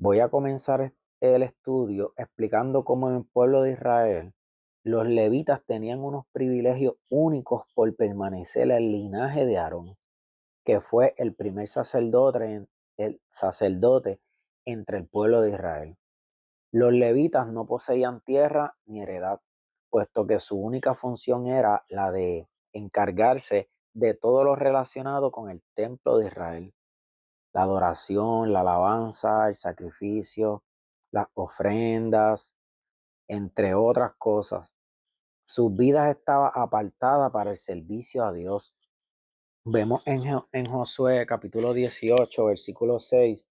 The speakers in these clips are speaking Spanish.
Voy a comenzar el estudio explicando cómo en el pueblo de Israel los levitas tenían unos privilegios únicos por permanecer en el linaje de Aarón, que fue el primer sacerdote entre el pueblo de Israel. Los levitas no poseían tierra ni heredad, puesto que su única función era la de encargarse de todo lo relacionado con el templo de Israel: la adoración, la alabanza, el sacrificio, las ofrendas, entre otras cosas. Sus vidas estaban apartadas para el servicio a Dios. Vemos en Josué capítulo 18, versículo 6,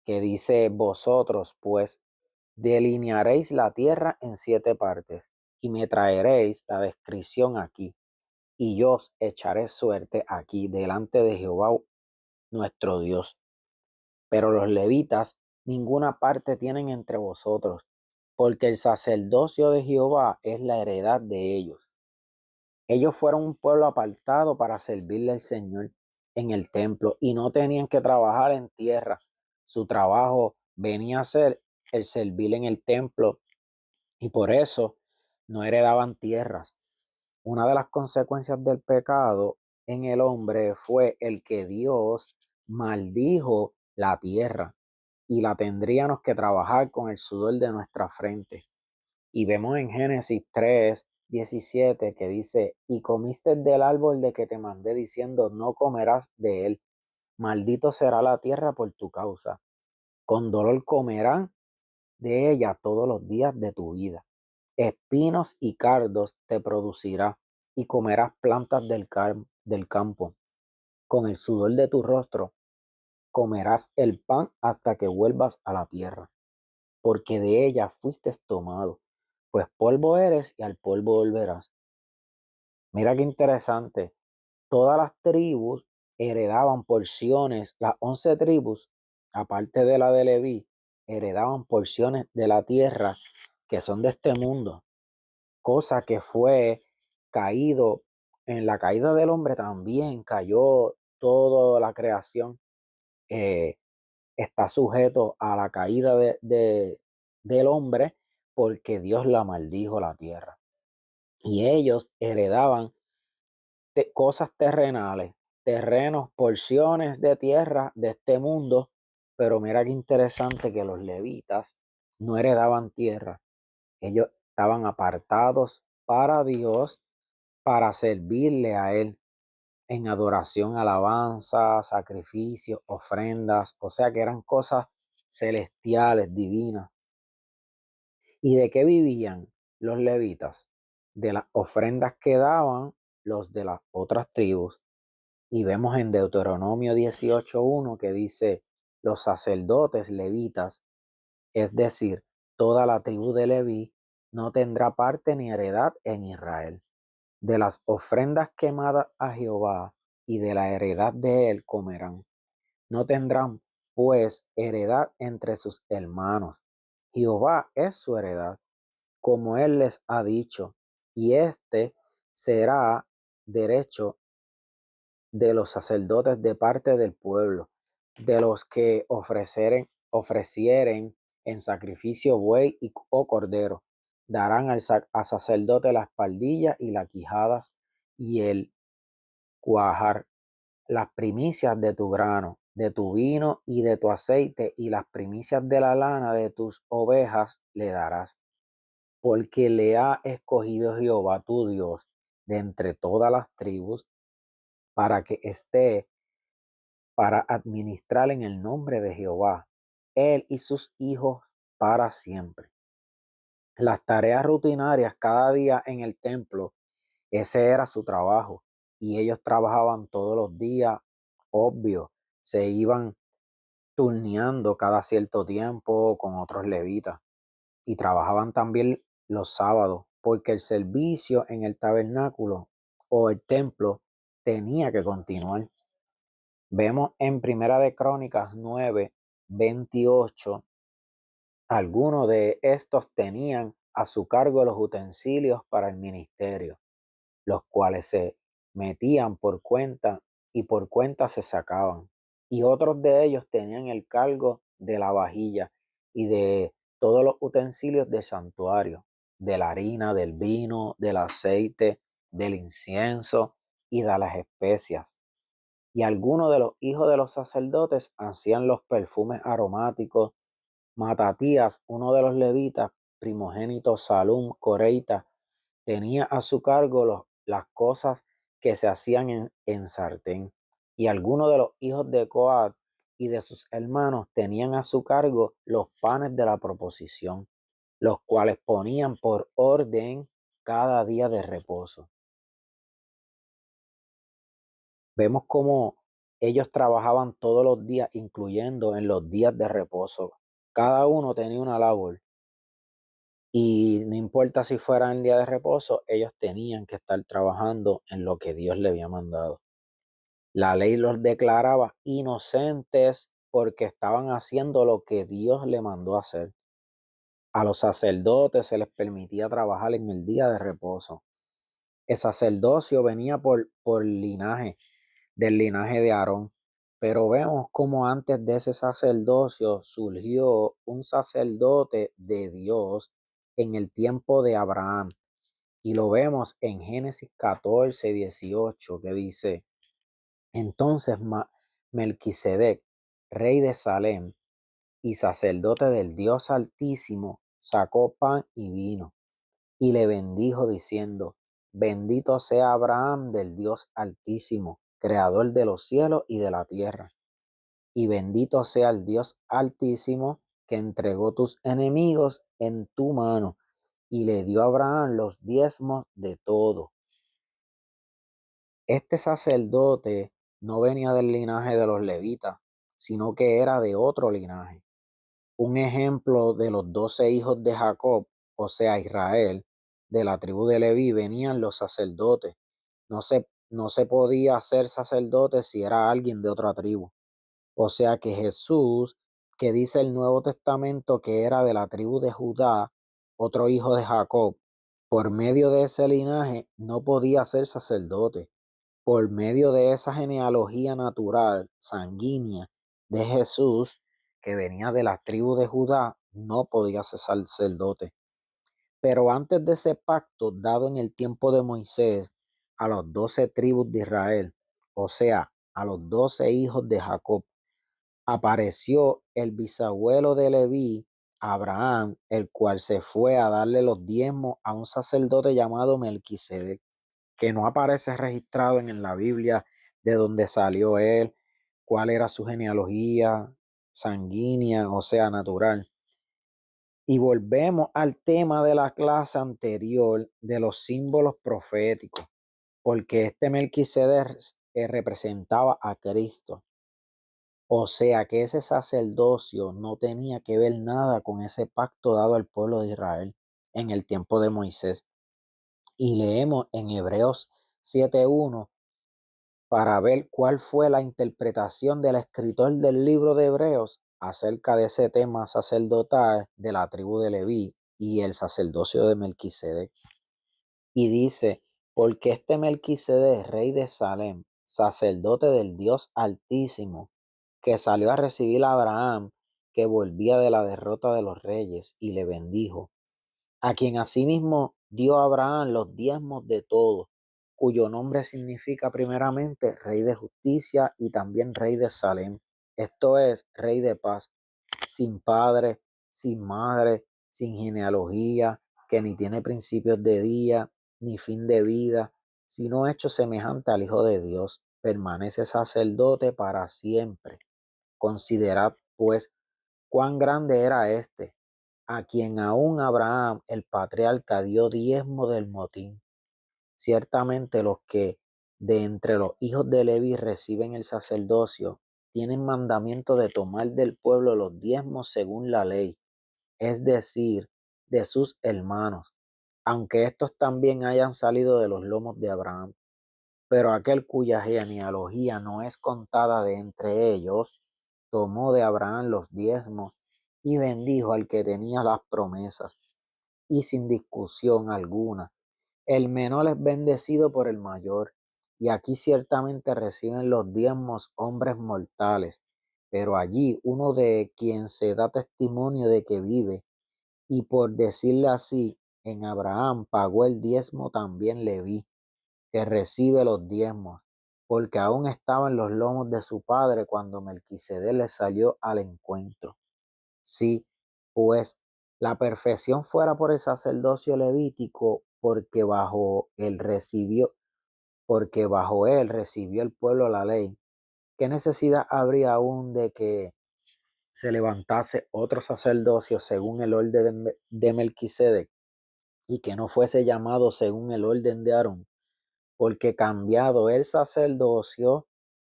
que dice: vosotros pues delinearéis la tierra en 7 partes, y me traeréis la descripción aquí, y yo os echaré suerte aquí delante de Jehová nuestro Dios. Pero los levitas ninguna parte tienen entre vosotros, porque el sacerdocio de Jehová es la heredad de ellos. Ellos fueron un pueblo apartado para servirle al Señor en el templo y no tenían que trabajar en tierra. Su trabajo venía a ser el servir en el templo, y por eso no heredaban tierras. Una de las consecuencias del pecado en el hombre fue el que Dios maldijo la tierra, y la tendríamos que trabajar con el sudor de nuestra frente. Y vemos en Génesis 3:17 que dice: y comiste del árbol de que te mandé diciendo, no comerás de él, maldito será la tierra por tu causa, con dolor comerás de ella todos los días de tu vida. Espinos y cardos te producirá, y comerás plantas del campo. Con el sudor de tu rostro comerás el pan hasta que vuelvas a la tierra, porque de ella fuiste tomado, pues polvo eres y al polvo volverás. Mira qué interesante. Todas las tribus heredaban porciones, las 11 tribus, aparte de la de Leví, heredaban porciones de la tierra que son de este mundo, cosa que fue caído. En la caída del hombre también cayó toda la creación. eh, Está sujeto a la caída del hombre, porque Dios la maldijo la tierra. Y ellos heredaban cosas terrenales, terrenos, porciones de tierra de este mundo. Pero mira qué interesante que los levitas no heredaban tierra. Ellos estaban apartados para Dios, para servirle a Él en adoración, alabanza, sacrificios, ofrendas, o sea que eran cosas celestiales, divinas. ¿Y de qué vivían los levitas? De las ofrendas que daban los de las otras tribus. Y vemos en Deuteronomio 18:1 que dice: los sacerdotes levitas, es decir, toda la tribu de Leví, no tendrá parte ni heredad en Israel. De las ofrendas quemadas a Jehová y de la heredad de él comerán. No tendrán pues heredad entre sus hermanos. Jehová es su heredad, como él les ha dicho, y este será derecho de los sacerdotes de parte del pueblo, de los que ofrecieren en sacrificio buey o cordero. Darán al sacerdote la espaldilla y las quijadas y el cuajar, las primicias de tu grano, de tu vino y de tu aceite, y las primicias de la lana de tus ovejas le darás, porque le ha escogido Jehová tu Dios de entre todas las tribus, para que esté para administrar en el nombre de Jehová, él y sus hijos para siempre. Las tareas rutinarias cada día en el templo, ese era su trabajo, y ellos trabajaban todos los días, obvio, se iban turneando cada cierto tiempo con otros levitas, y trabajaban también los sábados, porque el servicio en el tabernáculo o el templo tenía que continuar. Vemos en Primera de Crónicas 9:28, algunos de estos tenían a su cargo los utensilios para el ministerio, los cuales se metían por cuenta y por cuenta se sacaban. Y otros de ellos tenían el cargo de la vajilla y de todos los utensilios del santuario, de la harina, del vino, del aceite, del incienso y de las especias. Y algunos de los hijos de los sacerdotes hacían los perfumes aromáticos. Matatías, uno de los levitas, primogénito Salum, coreita, tenía a su cargo las cosas que se hacían en sartén. Y algunos de los hijos de Coat y de sus hermanos tenían a su cargo los panes de la proposición, los cuales ponían por orden cada día de reposo. Vemos cómo ellos trabajaban todos los días, incluyendo en los días de reposo. Cada uno tenía una labor. Y no importa si fuera el día de reposo, ellos tenían que estar trabajando en lo que Dios le había mandado. La ley los declaraba inocentes porque estaban haciendo lo que Dios le mandó hacer. A los sacerdotes se les permitía trabajar en el día de reposo. El sacerdocio venía por linaje, del linaje de Aarón. Pero vemos cómo antes de ese sacerdocio surgió un sacerdote de Dios en el tiempo de Abraham. Y lo vemos en Génesis 14:18, que dice: entonces Melquisedec, rey de Salem y sacerdote del Dios Altísimo, sacó pan y vino y le bendijo diciendo: bendito sea Abraham del Dios Altísimo, creador de los cielos y de la tierra. Y bendito sea el Dios Altísimo que entregó tus enemigos en tu mano y le dio a Abraham los diezmos de todo. Este sacerdote no venía del linaje de los levitas, sino que era de otro linaje. Un ejemplo de los 12 hijos de Jacob, o sea, Israel, de la tribu de Leví, venían los sacerdotes. No se podía ser sacerdote si era alguien de otra tribu. O sea que Jesús, que dice el Nuevo Testamento que era de la tribu de Judá, otro hijo de Jacob, por medio de ese linaje no podía ser sacerdote. Por medio de esa genealogía natural, sanguínea de Jesús, que venía de la tribu de Judá, no podía ser sacerdote. Pero antes de ese pacto dado en el tiempo de Moisés a los 12 tribus de Israel, o sea, a los 12 hijos de Jacob, apareció el bisabuelo de Leví, Abraham, el cual se fue a darle los diezmos a un sacerdote llamado Melquisedec, que no aparece registrado en la Biblia de dónde salió él, cuál era su genealogía sanguínea, o sea, natural. Y volvemos al tema de la clase anterior de los símbolos proféticos, porque este Melquisedec representaba a Cristo. O sea que ese sacerdocio no tenía que ver nada con ese pacto dado al pueblo de Israel en el tiempo de Moisés. Y leemos en Hebreos 7:1 para ver cuál fue la interpretación del escritor del libro de Hebreos acerca de ese tema sacerdotal de la tribu de Leví y el sacerdocio de Melquisedec. Y dice: porque este Melquisedec, rey de Salem, sacerdote del Dios Altísimo, que salió a recibir a Abraham, que volvía de la derrota de los reyes, y le bendijo, a quien asimismo dio a Abraham los diezmos de todo, cuyo nombre significa primeramente Rey de Justicia y también Rey de Salem, esto es, Rey de Paz, sin padre, sin madre, sin genealogía, que ni tiene principios de día, ni fin de vida, sino hecho semejante al Hijo de Dios, permanece sacerdote para siempre. Considerad, pues, cuán grande era éste, a quien aún Abraham, el patriarca, dio diezmo del motín. Ciertamente los que de entre los hijos de Leví reciben el sacerdocio tienen mandamiento de tomar del pueblo los diezmos según la ley, es decir, de sus hermanos, aunque estos también hayan salido de los lomos de Abraham. Pero aquel cuya genealogía no es contada de entre ellos, tomó de Abraham los diezmos y bendijo al que tenía las promesas. Y sin discusión alguna, el menor es bendecido por el mayor. Y aquí ciertamente reciben los diezmos hombres mortales, pero allí uno de quien se da testimonio de que vive, y por decirle así, en Abraham pagó el diezmo también Leví, que recibe los diezmos, porque aún estaba en los lomos de su padre cuando Melquisedec le salió al encuentro. Sí, pues la perfección fuera por el sacerdocio levítico, porque bajo él recibió el pueblo la ley. ¿Qué necesidad habría aún de que se levantase otro sacerdocio según el orden de Melquisedec y que no fuese llamado según el orden de Aarón? Porque cambiado el sacerdocio,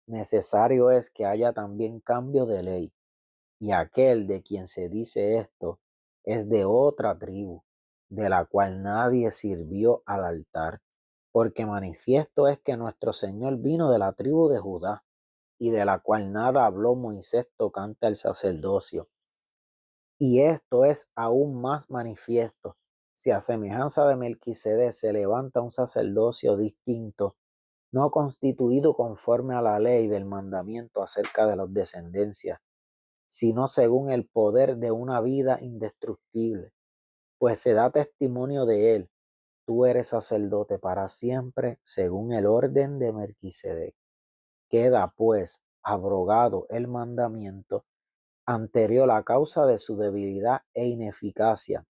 necesario es que haya también cambio de ley. Y aquel de quien se dice esto es de otra tribu, de la cual nadie sirvió al altar. Porque manifiesto es que nuestro Señor vino de la tribu de Judá, y de la cual nada habló Moisés tocante al sacerdocio. Y esto es aún más manifiesto, si a semejanza de Melquisedec se levanta un sacerdocio distinto, no constituido conforme a la ley del mandamiento acerca de las descendencias, sino según el poder de una vida indestructible, pues se da testimonio de él: tú eres sacerdote para siempre, según el orden de Melquisedec. Queda pues abrogado el mandamiento anterior a causa de su debilidad e ineficacia,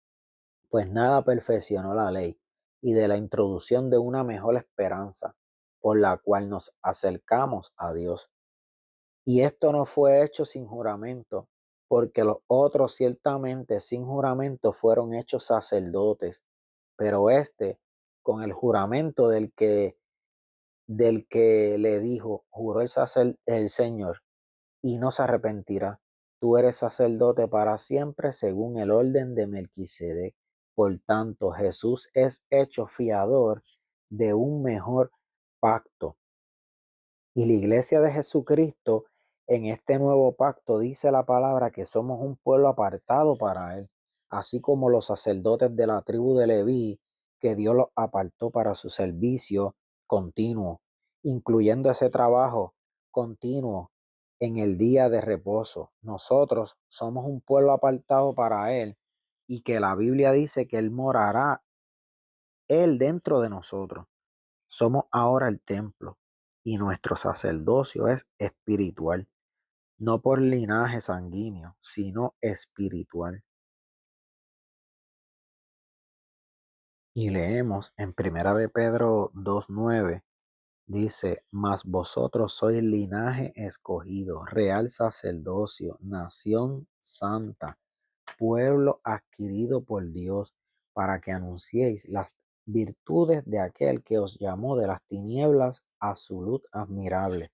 pues nada perfeccionó la ley, y de la introducción de una mejor esperanza, por la cual nos acercamos a Dios. Y esto no fue hecho sin juramento, porque los otros ciertamente sin juramento fueron hechos sacerdotes, pero este, con el juramento del que le dijo, juró el Señor, y no se arrepentirá: tú eres sacerdote para siempre según el orden de Melquisedec. Por tanto, Jesús es hecho fiador de un mejor pacto. Y la iglesia de Jesucristo en este nuevo pacto dice la palabra que somos un pueblo apartado para Él, así como los sacerdotes de la tribu de Leví, que Dios los apartó para su servicio continuo, incluyendo ese trabajo continuo en el día de reposo. Nosotros somos un pueblo apartado para Él, y que la Biblia dice que Él morará, Él dentro de nosotros. Somos ahora el templo, y nuestro sacerdocio es espiritual, no por linaje sanguíneo, sino espiritual. Y leemos en Primera de Pedro 2:9, dice: mas vosotros sois linaje escogido, real sacerdocio, nación santa, pueblo adquirido por Dios, para que anunciéis las virtudes de aquel que os llamó de las tinieblas a su luz admirable.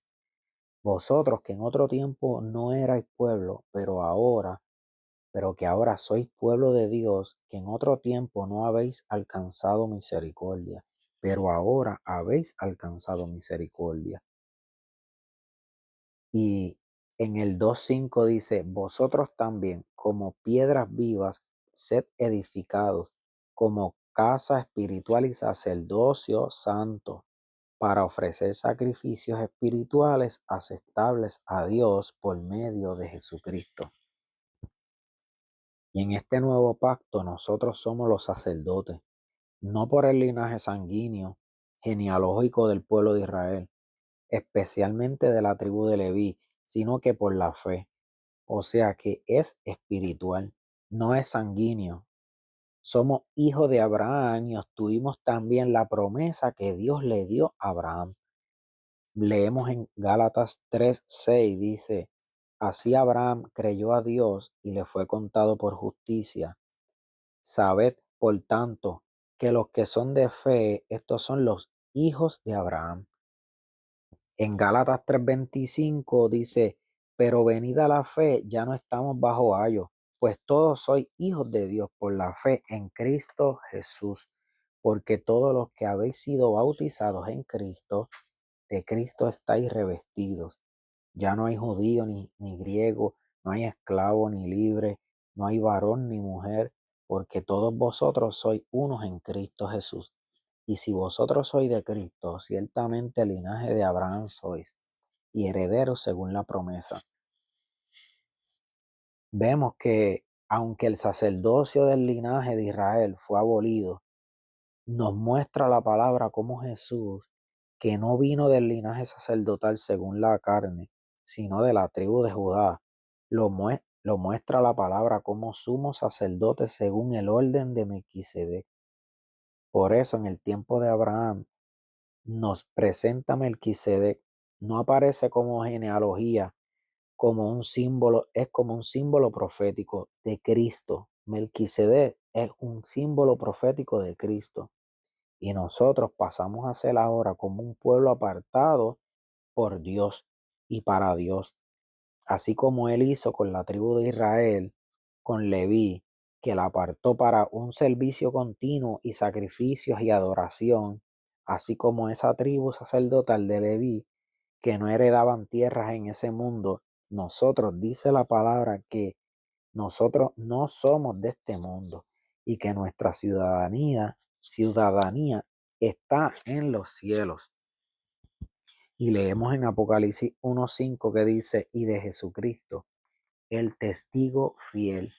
Vosotros que en otro tiempo no erais pueblo, pero que ahora sois pueblo de Dios, que en otro tiempo no habéis alcanzado misericordia, pero ahora habéis alcanzado misericordia. Y en el 2:5 dice: vosotros también, como piedras vivas, sed edificados como casa espiritual y sacerdocio santo, para ofrecer sacrificios espirituales aceptables a Dios por medio de Jesucristo. Y en este nuevo pacto nosotros somos los sacerdotes, no por el linaje sanguíneo, genealógico del pueblo de Israel, especialmente de la tribu de Leví, sino que por la fe. O sea que es espiritual, no es sanguíneo. Somos hijos de Abraham y obtuvimos también la promesa que Dios le dio a Abraham. Leemos en Gálatas 3:6, dice: así Abraham creyó a Dios y le fue contado por justicia. Sabed, por tanto, que los que son de fe, estos son los hijos de Abraham. En Gálatas 3:25 dice: pero venida la fe, ya no estamos bajo ayo, pues todos sois hijos de Dios por la fe en Cristo Jesús. Porque todos los que habéis sido bautizados en Cristo, de Cristo estáis revestidos. Ya no hay judío ni griego, no hay esclavo ni libre, no hay varón ni mujer, porque todos vosotros sois unos en Cristo Jesús. Y si vosotros sois de Cristo, ciertamente linaje de Abraham sois, y herederos según la promesa. vemos que aunque el sacerdocio del linaje de Israel fue abolido, nos muestra la palabra como Jesús, que no vino del linaje sacerdotal según la carne, sino de la tribu de Judá, lo muestra la palabra como sumo sacerdote según el orden de Melquisedec. Por eso en el tiempo de Abraham nos presenta Melquisedec, no aparece como genealogía, como un símbolo, es como un símbolo profético de Cristo. Melquisedec es un símbolo profético de Cristo. Y nosotros pasamos a ser ahora como un pueblo apartado por Dios y para Dios. Así como él hizo con la tribu de Israel, con Leví, que la apartó para un servicio continuo y sacrificios y adoración, así como esa tribu sacerdotal de Leví, que no heredaban tierras en ese mundo, nosotros, dice la palabra, que nosotros no somos de este mundo y que nuestra ciudadanía está en los cielos. Y leemos en Apocalipsis 1:5 que dice, y de Jesucristo, el testigo fiel,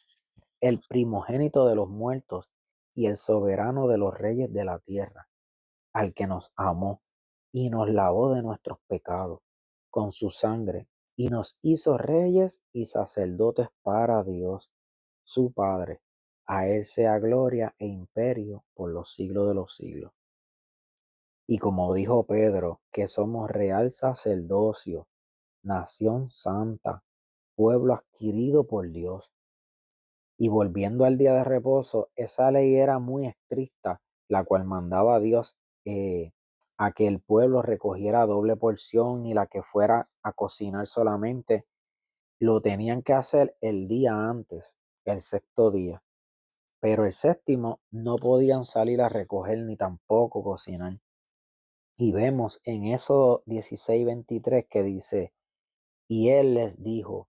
el primogénito de los muertos y el soberano de los reyes de la tierra, al que nos amó y nos lavó de nuestros pecados con su sangre y nos hizo reyes y sacerdotes para Dios, su Padre. A él sea gloria e imperio por los siglos de los siglos. Y como dijo Pedro, que somos real sacerdocio, nación santa, pueblo adquirido por Dios. Y volviendo al día de reposo, esa ley era muy estricta, la cual mandaba a Dios a que el pueblo recogiera doble porción y la que fuera a cocinar solamente, lo tenían que hacer el día antes, el sexto día. Pero el séptimo no podían salir a recoger ni tampoco cocinar. Y vemos en Éxodo 16:23 que dice, y él les dijo,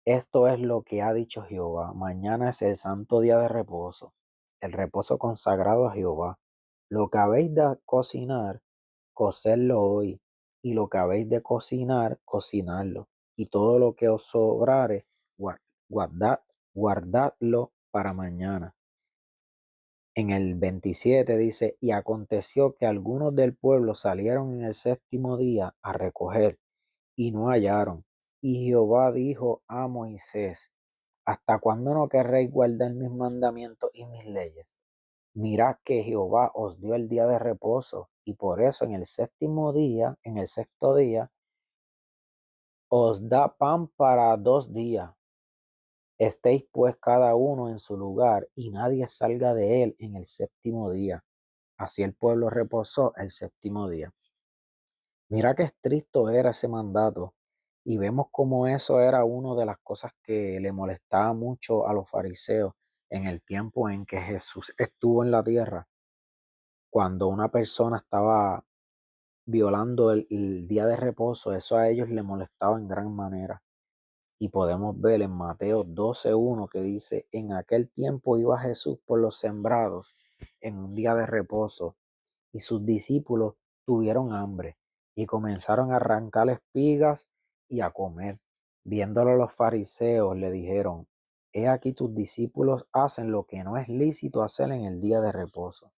esto es lo que ha dicho Jehová. Mañana es el santo día de reposo, el reposo consagrado a Jehová. Lo que habéis de cocinar, cocedlo hoy, y lo que habéis de cocinar, cocinadlo. Y todo lo que os sobrare, guardad, guardadlo para mañana. En el 27 dice, y aconteció que algunos del pueblo salieron en el séptimo día a recoger y no hallaron. Y Jehová dijo a Moisés, ¿hasta cuándo no querréis guardar mis mandamientos y mis leyes? Mirad que Jehová os dio el día de reposo, y por eso en el séptimo día, en el sexto día, os da pan para 2 días. Estéis pues cada uno en su lugar, y nadie salga de él en el séptimo día. Así el pueblo reposó el séptimo día. Mira qué estricto era ese mandato. Y vemos cómo eso era una de las cosas que le molestaba mucho a los fariseos en el tiempo en que Jesús estuvo en la tierra. Cuando una persona estaba violando el día de reposo, eso a ellos les molestaba en gran manera. Y podemos ver en Mateo 12:1 que dice, en aquel tiempo iba Jesús por los sembrados en un día de reposo y sus discípulos tuvieron hambre y comenzaron a arrancar espigas y a comer. Viéndolo los fariseos le dijeron, he aquí tus discípulos hacen lo que no es lícito hacer en el día de reposo.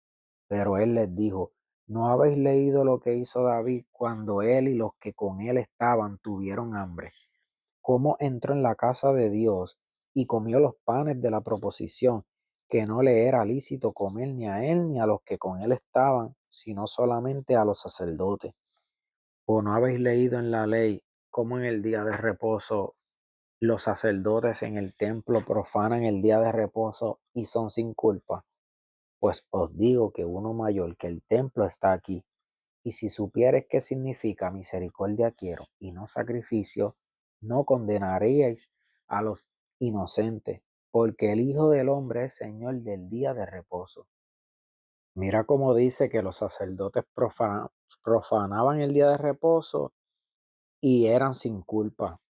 Pero él les dijo, ¿no habéis leído lo que hizo David cuando él y los que con él estaban tuvieron hambre? Cómo entró en la casa de Dios y comió los panes de la proposición, que no le era lícito comer ni a él ni a los que con él estaban, sino solamente a los sacerdotes. ¿O no habéis leído en la ley cómo en el día de reposo los sacerdotes en el templo profanan el día de reposo y son sin culpa? Pues os digo que uno mayor que el templo está aquí. Y si supieres qué significa misericordia quiero y no sacrificio, no condenaríais a los inocentes, porque el Hijo del Hombre es Señor del día de reposo. Mira cómo dice que los sacerdotes profanaban el día de reposo y eran sin culpa.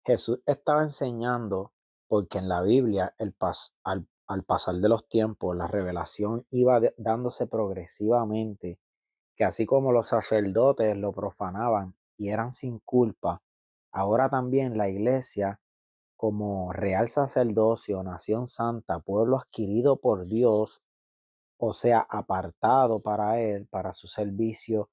Jesús estaba enseñando, porque en la Biblia, al pasar de los tiempos, la revelación iba dándose progresivamente, que así como los sacerdotes lo profanaban y eran sin culpa, ahora también la iglesia como real sacerdocio, nación santa, pueblo adquirido por Dios, o sea, apartado para Él, para su servicio,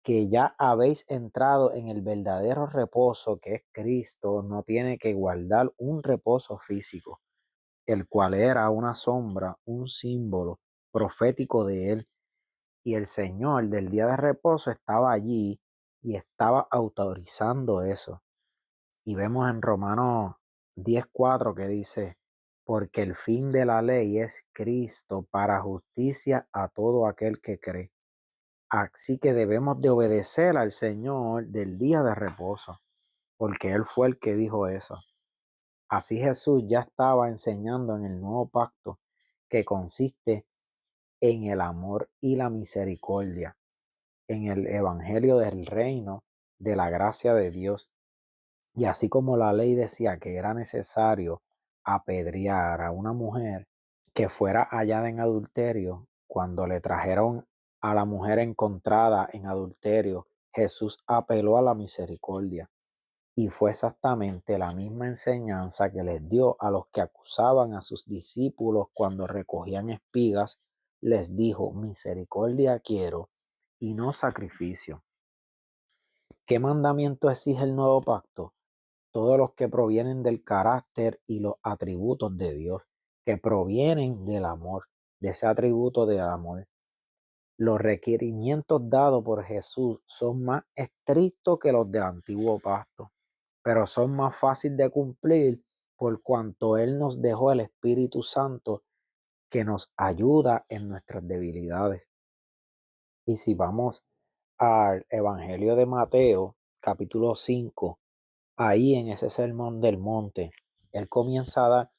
que ya habéis entrado en el verdadero reposo que es Cristo, no tiene que guardar un reposo físico, el cual era una sombra, un símbolo profético de Él. Y el Señor del día de reposo estaba allí y estaba autorizando eso. Y vemos en Romanos 10:4 que dice, porque el fin de la ley es Cristo para justicia a todo aquel que cree. Así que debemos de obedecer al Señor del día de reposo, porque Él fue el que dijo eso. Así Jesús ya estaba enseñando en el nuevo pacto que consiste en el amor y la misericordia, en el evangelio del reino, de la gracia de Dios. Y así como la ley decía que era necesario apedrear a una mujer que fuera hallada en adulterio, cuando le trajeron a la mujer encontrada en adulterio, Jesús apeló a la misericordia. Y fue exactamente la misma enseñanza que les dio a los que acusaban a sus discípulos cuando recogían espigas. Les dijo, misericordia quiero y no sacrificio. ¿Qué mandamiento exige el nuevo pacto? Todos los que provienen del carácter y los atributos de Dios, que provienen del amor, de ese atributo del amor. Los requerimientos dados por Jesús son más estrictos que los del antiguo pacto, pero son más fáciles de cumplir por cuanto Él nos dejó el Espíritu Santo que nos ayuda en nuestras debilidades. Y si vamos al Evangelio de Mateo, capítulo 5, ahí en ese sermón del monte, Él comienza a dar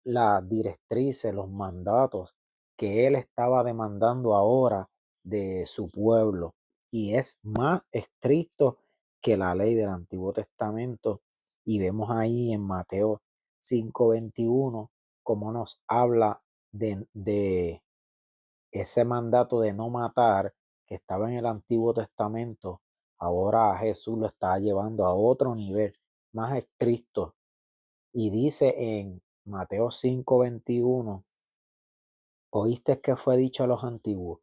las directrices, los mandatos que Él estaba demandando ahora de su pueblo. Y es más estricto que la ley del Antiguo Testamento. Y vemos ahí en Mateo 5:21 cómo nos habla de ese mandato de no matar que estaba en el Antiguo Testamento. Ahora Jesús lo está llevando a otro nivel más estricto. Y dice en Mateo 5:21, oíste que fue dicho a los antiguos,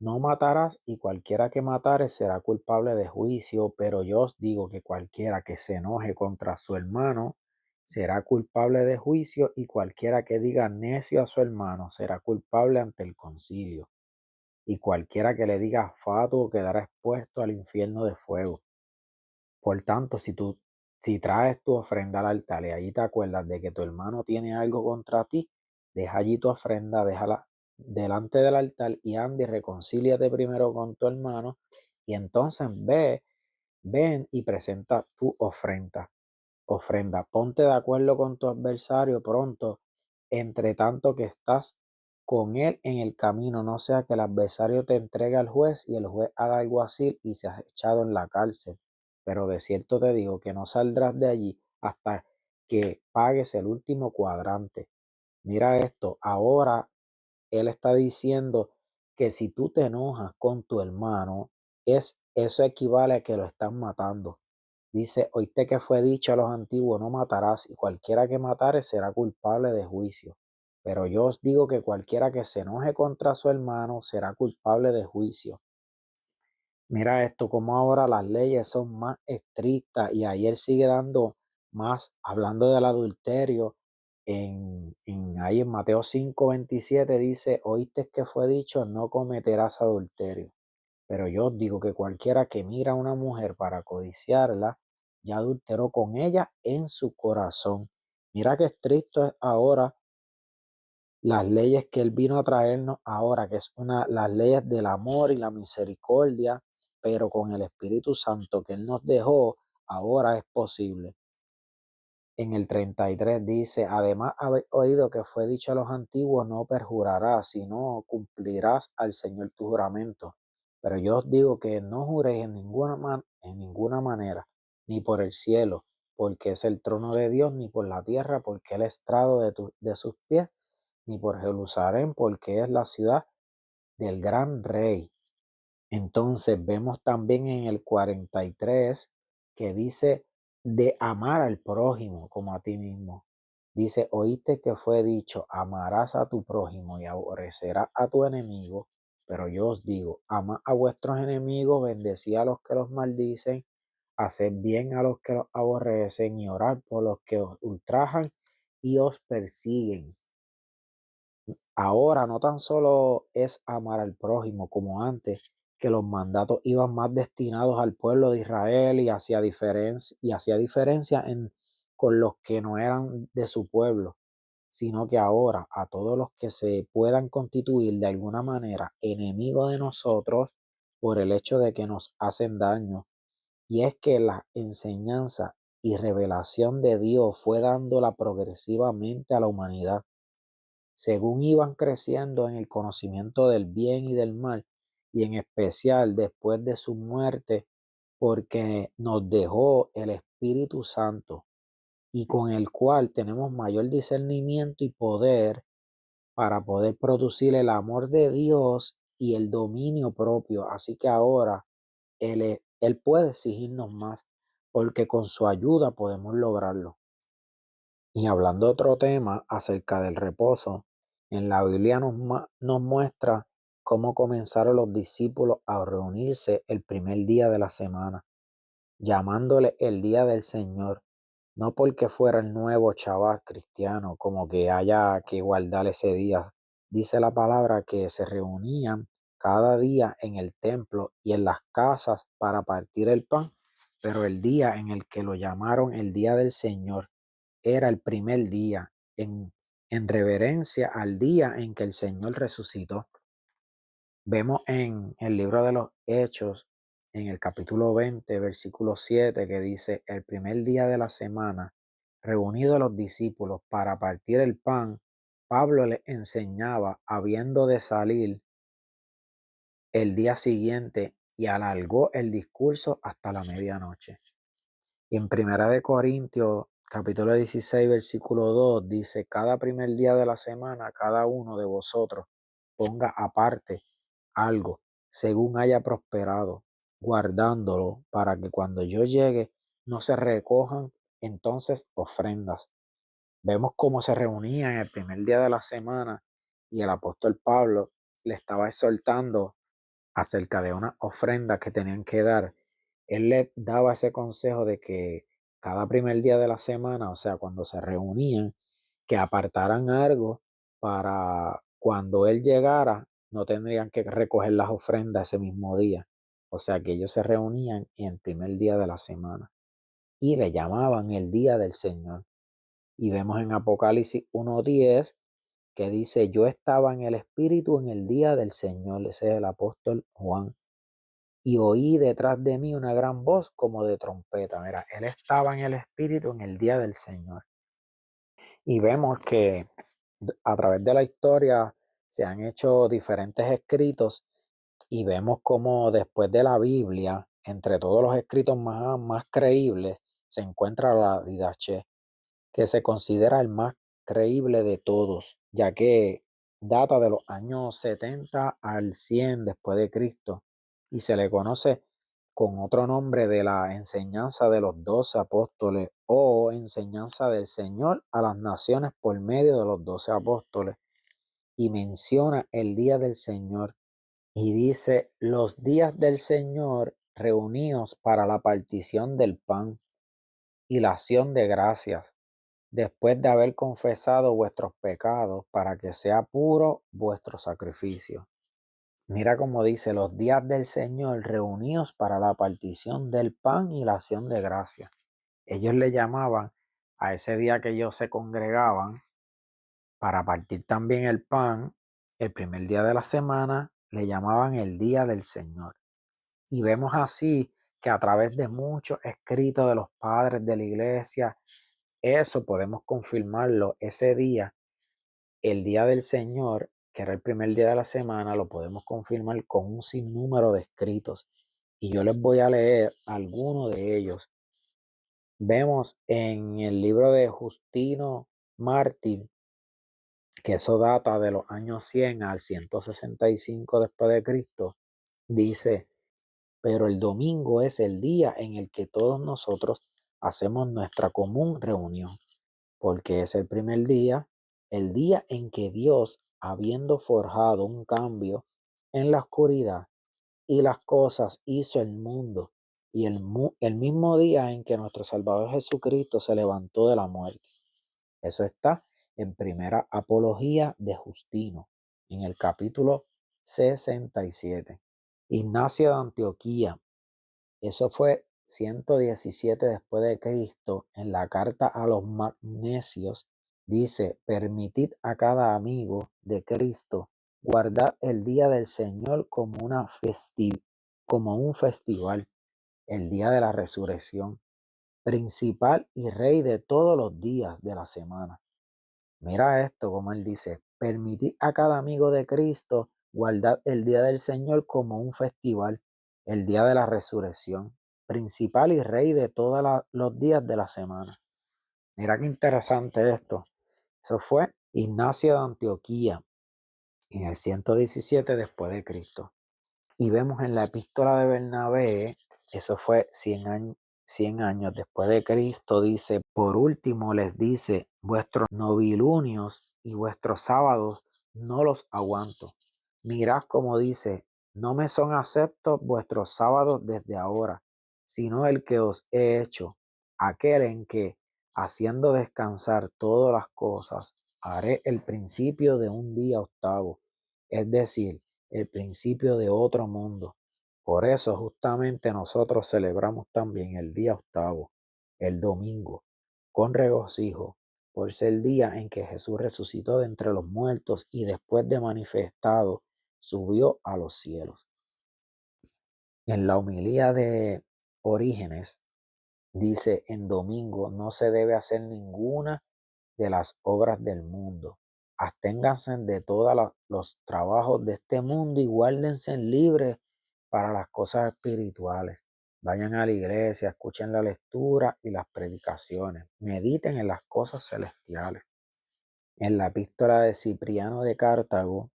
no matarás y cualquiera que matare será culpable de juicio, pero yo os digo que cualquiera que se enoje contra su hermano será culpable de juicio y cualquiera que diga necio a su hermano será culpable ante el concilio. Y cualquiera que le diga fatuo quedará expuesto al infierno de fuego. Por tanto, si traes tu ofrenda al altar y allí te acuerdas de que tu hermano tiene algo contra ti, deja allí tu ofrenda, déjala delante del altar y anda y reconcíliate primero con tu hermano y entonces ven y presenta tu ofrenda. Ponte de acuerdo con tu adversario pronto, entre tanto que estás con él en el camino, no sea que el adversario te entregue al juez y el juez haga algo así y seas echado en la cárcel. Pero de cierto te digo que no saldrás de allí hasta que pagues el último cuadrante. Mira esto, ahora él está diciendo que si tú te enojas con tu hermano, eso equivale a que lo están matando. Dice, oíste que fue dicho a los antiguos, no matarás, y cualquiera que matare será culpable de juicio. Pero yo os digo que cualquiera que se enoje contra su hermano será culpable de juicio. Mira esto, como ahora las leyes son más estrictas y ahí él sigue dando más, hablando del adulterio, ahí en Mateo 5:27 dice, oíste que fue dicho, no cometerás adulterio. Pero yo os digo que cualquiera que mira a una mujer para codiciarla, ya adulteró con ella en su corazón. Mira qué estricto es ahora las leyes que Él vino a traernos ahora, que es las leyes del amor y la misericordia, pero con el Espíritu Santo que Él nos dejó, ahora es posible. En el 33 dice, además habéis oído que fue dicho a los antiguos, no perjurarás, sino cumplirás al Señor tu juramento. Pero yo os digo que no juréis en ninguna manera, ni por el cielo, porque es el trono de Dios, ni por la tierra, porque es el estrado de sus pies, ni por Jerusalén, porque es la ciudad del gran rey. Entonces vemos también en el 43 que dice de amar al prójimo como a ti mismo. Dice, oíste que fue dicho, amarás a tu prójimo y aborrecerás a tu enemigo. Pero yo os digo, amad a vuestros enemigos, bendecid a los que los maldicen, haced bien a los que los aborrecen y orad por los que os ultrajan y os persiguen. Ahora no tan solo es amar al prójimo como antes, que los mandatos iban más destinados al pueblo de Israel y hacía diferencia con los que no eran de su pueblo, sino que ahora a todos los que se puedan constituir de alguna manera enemigos de nosotros por el hecho de que nos hacen daño. Y es que la enseñanza y revelación de Dios fue dándola progresivamente a la humanidad según iban creciendo en el conocimiento del bien y del mal, y en especial después de su muerte, porque nos dejó el Espíritu Santo, y con el cual tenemos mayor discernimiento y poder para poder producir el amor de Dios y el dominio propio. Así que ahora Él puede exigirnos más, porque con su ayuda podemos lograrlo. Y hablando de otro tema acerca del reposo, en la Biblia nos muestra cómo comenzaron los discípulos a reunirse el primer día de la semana, llamándole el día del Señor, no porque fuera el nuevo Shabbat cristiano, como que haya que guardar ese día. Dice la palabra que se reunían cada día en el templo y en las casas para partir el pan, pero el día en el que lo llamaron el día del Señor era el primer día, en reverencia al día en que el Señor resucitó. Vemos en el libro de los Hechos, en el capítulo 20, versículo 7, que dice, el primer día de la semana, reunidos los discípulos para partir el pan, Pablo les enseñaba, habiendo de salir el día siguiente, y alargó el discurso hasta la medianoche. Y en Primera de Corintios, capítulo 16, versículo 2, dice, cada primer día de la semana, cada uno de vosotros ponga aparte algo, según haya prosperado, guardándolo para que cuando yo llegue no se recojan entonces ofrendas. Vemos cómo se reunían el primer día de la semana y el apóstol Pablo le estaba exhortando acerca de una ofrenda que tenían que dar. Él le daba ese consejo de que cada primer día de la semana, o sea, cuando se reunían, que apartaran algo para cuando él llegara, no tendrían que recoger las ofrendas ese mismo día. O sea, que ellos se reunían en el primer día de la semana y le llamaban el día del Señor. Y vemos en Apocalipsis 1:10 que dice, yo estaba en el Espíritu en el día del Señor. Ese es el apóstol Juan. Y oí detrás de mí una gran voz como de trompeta. Mira, él estaba en el Espíritu en el día del Señor. Y vemos que a través de la historia se han hecho diferentes escritos y vemos como después de la Biblia, entre todos los escritos más creíbles, se encuentra la Didache, que se considera el más creíble de todos, ya que data de los años 70 al 100 después de Cristo y se le conoce con otro nombre de la enseñanza de los 12 apóstoles o enseñanza del Señor a las naciones por medio de los 12 apóstoles y menciona el día del Señor y dice los días del Señor reunidos para la partición del pan y la acción de gracias después de haber confesado vuestros pecados, para que sea puro vuestro sacrificio. Mira cómo dice, los días del Señor reunidos para la partición del pan y la acción de gracia. Ellos le llamaban a ese día que ellos se congregaban para partir también el pan, el primer día de la semana, le llamaban el día del Señor. Y vemos así que a través de muchos escritos de los padres de la iglesia, eso podemos confirmarlo. Ese día, el día del Señor, que era el primer día de la semana, lo podemos confirmar con un sinnúmero de escritos. Y yo les voy a leer algunos de ellos. Vemos en el libro de Justino Mártir, que eso data de los años 100 al 165 después de Cristo, dice, pero el domingo es el día en el que todos nosotros hacemos nuestra común reunión, porque es el día en que Dios, habiendo forjado un cambio en la oscuridad y las cosas, hizo el mundo, y el mismo día en que nuestro Salvador Jesucristo se levantó de la muerte. Eso está en Primera Apología de Justino, en el capítulo 67. Ignacio de Antioquía, eso fue 117 después de Cristo, en la carta a los magnesios, dice: permitid a cada amigo de Cristo guardar el día del Señor como un festival, el día de la resurrección, principal y rey de todos los días de la semana. Mira esto, como él dice: permitid a cada amigo de Cristo guardar el día del Señor como un festival, el día de la resurrección, principal y rey de todos los días de la semana. Mira qué interesante esto. Eso fue Ignacio de Antioquía en el 117 después de Cristo. Y vemos en la epístola de Bernabé, eso fue 100 años después de Cristo, dice: por último les dice, vuestros novilunios y vuestros sábados no los aguanto. Mirad como dice: no me son aceptos vuestros sábados desde ahora, sino el que os he hecho, aquel en que, haciendo descansar todas las cosas, haré el principio de un día octavo, es decir, el principio de otro mundo. Por eso justamente nosotros celebramos también el día octavo, el domingo, con regocijo, por ser el día en que Jesús resucitó de entre los muertos y después de manifestado, subió a los cielos. En la homilía de Orígenes dice: en domingo no se debe hacer ninguna de las obras del mundo. Absténganse de todos los trabajos de este mundo y guárdense libres para las cosas espirituales. Vayan a la iglesia, escuchen la lectura y las predicaciones. Mediten en las cosas celestiales. En la epístola de Cipriano de Cartago,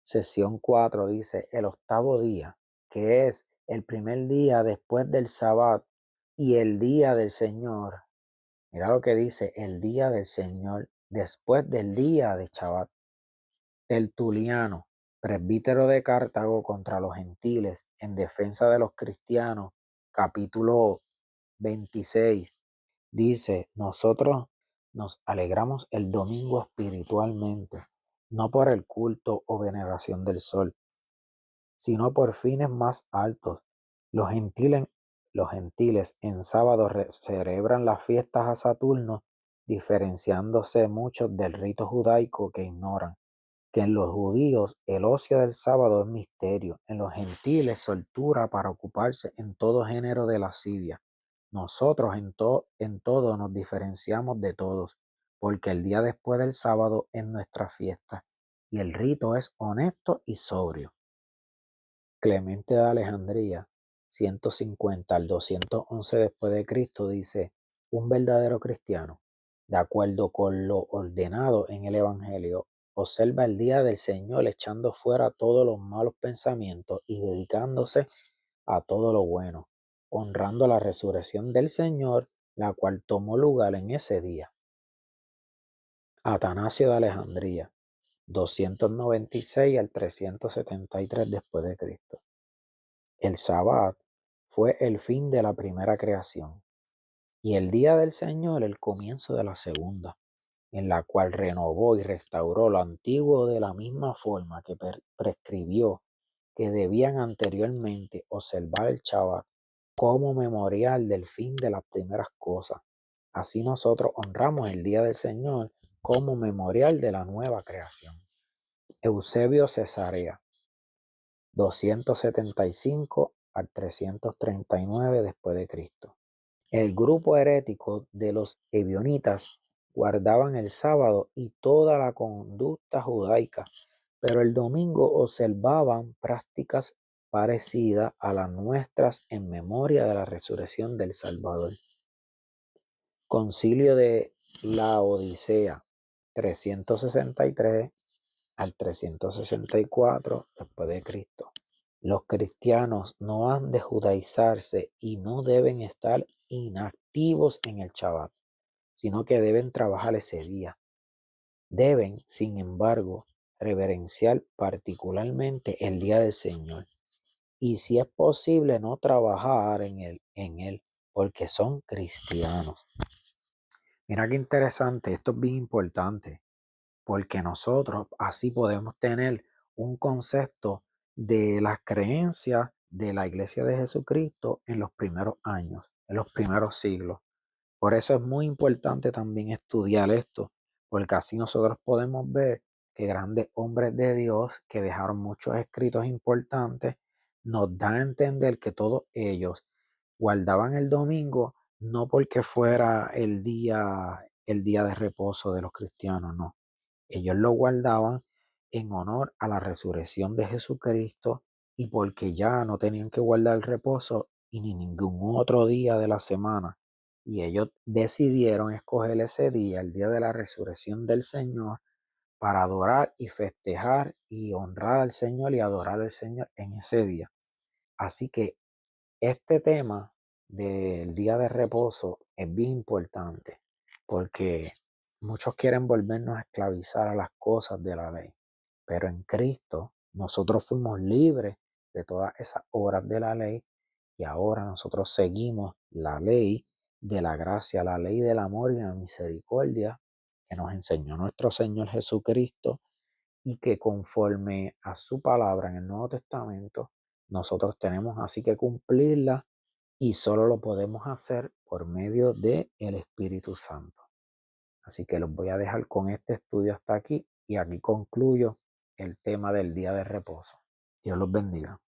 sesión 4, dice: el octavo día, que es el primer día después del sábado y el día del Señor. Mira lo que dice: el día del Señor, después del día de Shabbat. Tertuliano, presbítero de Cartago, contra los gentiles, en defensa de los cristianos, capítulo 26, dice: nosotros nos alegramos el domingo espiritualmente, no por el culto o veneración del sol, sino por fines más altos. Los gentiles, los gentiles en sábado celebran las fiestas a Saturno, diferenciándose mucho del rito judaico, que ignoran que en los judíos el ocio del sábado es misterio, en los gentiles soltura para ocuparse en todo género de lascivia. Nosotros en todo nos diferenciamos de todos, porque el día después del sábado es nuestra fiesta, y el rito es honesto y sobrio. Clemente de Alejandría, 150 al 211 después de Cristo, dice: un verdadero cristiano, de acuerdo con lo ordenado en el Evangelio, observa el día del Señor echando fuera todos los malos pensamientos y dedicándose a todo lo bueno, honrando la resurrección del Señor, la cual tomó lugar en ese día. Atanasio de Alejandría, 296 al 373 después de Cristo. El Sabbat fue el fin de la primera creación y el día del Señor el comienzo de la segunda, en la cual renovó y restauró lo antiguo de la misma forma que prescribió que debían anteriormente observar el Shabbat como memorial del fin de las primeras cosas. Así nosotros honramos el día del Señor como memorial de la nueva creación. Eusebio Cesarea, 275 al 339 después de Cristo. El grupo herético de los ebionitas guardaban el sábado y toda la conducta judaica, pero el domingo observaban prácticas parecidas a las nuestras en memoria de la resurrección del Salvador. Concilio de la Odisea, 363 al 364 después de Cristo. Los cristianos no han de judaizarse y no deben estar inactivos en el Shabbat, sino que deben trabajar ese día. Deben, sin embargo, reverenciar particularmente el día del Señor. Y si es posible, no trabajar en él, porque son cristianos. Mira qué interesante, esto es bien importante, porque nosotros así podemos tener un concepto de las creencias de la Iglesia de Jesucristo en los primeros años, en los primeros siglos. Por eso es muy importante también estudiar esto, porque así nosotros podemos ver que grandes hombres de Dios que dejaron muchos escritos importantes nos dan a entender que todos ellos guardaban el domingo no porque fuera el día de reposo de los cristianos, no. Ellos lo guardaban en honor a la resurrección de Jesucristo y porque ya no tenían que guardar el reposo y ni ningún otro día de la semana. Y ellos decidieron escoger ese día, el día de la resurrección del Señor, para adorar y festejar y honrar al Señor y adorar al Señor en ese día. Así que este tema del día de reposo es bien importante porque muchos quieren volvernos a esclavizar a las cosas de la ley, pero en Cristo nosotros fuimos libres de todas esas obras de la ley y ahora nosotros seguimos la ley de la gracia, la ley del amor y la misericordia que nos enseñó nuestro Señor Jesucristo y que conforme a su palabra en el Nuevo Testamento, nosotros tenemos así que cumplirla y solo lo podemos hacer por medio de el Espíritu Santo. Así que los voy a dejar con este estudio hasta aquí y aquí concluyo el tema del día de reposo. Dios los bendiga.